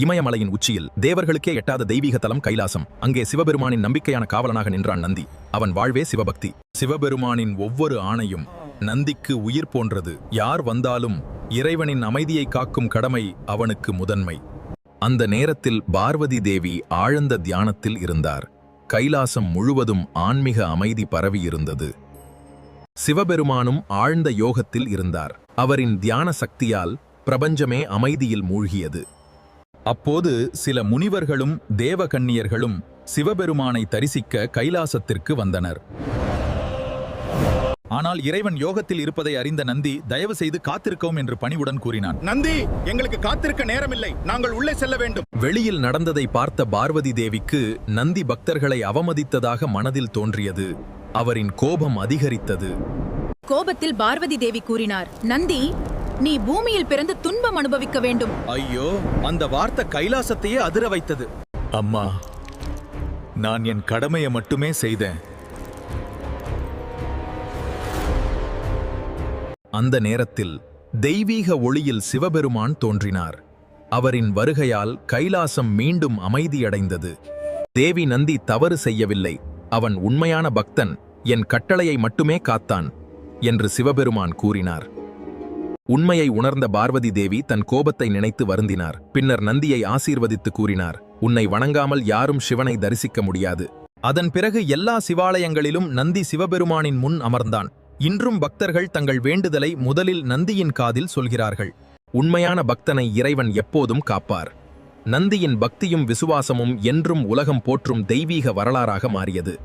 இமயமலையின் உச்சியில் தேவர்களுக்கே எட்டாத தெய்வீக தலம் கைலாசம். அங்கே சிவபெருமானின் நம்பிக்கையான காவலனாக நின்றான் நந்தி. அவன் வாழ்வே சிவபக்தி. சிவபெருமானின் ஒவ்வொரு ஆணையும் நந்திக்கு உயிர் போன்றது. யார் வந்தாலும் இறைவனின் அமைதியை காக்கும் கடமை அவனுக்கு முதன்மை. அந்த நேரத்தில் பார்வதி தேவி ஆழ்ந்த தியானத்தில் இருந்தார். கைலாசம் முழுவதும் ஆன்மீக அமைதி பரவியிருந்தது. சிவபெருமானும் ஆழ்ந்த யோகத்தில் இருந்தார். அவரின் தியான சக்தியால் பிரபஞ்சமே அமைதியில் மூழ்கியது. அப்போது சில முனிவர்களும் தேவகன்னியர்களும் சிவபெருமானை தரிசிக்க கைலாசத்திற்கு வந்தனர். ஆனால் இறைவன் யோகத்தில் இருப்பதை அறிந்த நந்தி தயவு செய்து காத்திருக்கவும் என்று பணிவுடன் கூறினான். நந்தி, எங்களுக்கு காத்திருக்க நேரமில்லை, நாங்கள் உள்ளே செல்ல வேண்டும். வெளியில் நடந்ததை பார்த்த பார்வதி தேவிக்கு நந்தி பக்தர்களை அவமதித்ததாக மனதில் தோன்றியது. அவரின் கோபம் அதிகரித்தது. கோபத்தில் பார்வதி தேவி கூறினார், நந்தி, நீ பூமியில் பிறந்து துன்பம் அனுபவிக்க வேண்டும். ஐயோ, அந்த வார்த்தை கைலாசத்தையே அதிர வைத்தது. அம்மா, நான் என் கடமையை மட்டுமே செய்தேன். அந்த நேரத்தில் தெய்வீக ஒளியில் சிவபெருமான் தோன்றினார். அவரின் வருகையால் கைலாசம் மீண்டும் அமைதியடைந்தது. தேவி நந்தி தவறு செய்யவில்லை, அவன் உண்மையான பக்தன், என் கட்டளையை மட்டுமே காத்தான் என்று சிவபெருமான் கூறினார். உண்மையை உணர்ந்த பார்வதி தேவி தன் கோபத்தை நினைத்து வருந்தினார். பின்னர் நந்தியை ஆசீர்வதித்து கூறினார், உன்னை வணங்காமல் யாரும் சிவனை தரிசிக்க முடியாது. அதன் பிறகு எல்லா சிவாலயங்களிலும் நந்தி சிவபெருமானின் முன் அமர்ந்தான். இன்றும் பக்தர்கள் தங்கள் வேண்டுதலை முதலில் நந்தியின் காதில் சொல்கிறார்கள். உண்மையான பக்தனை இறைவன் எப்போதும் காப்பார். நந்தியின் பக்தியும் விசுவாசமும் என்றும் உலகம் போற்றும் தெய்வீக வரலாறாக மாறியது.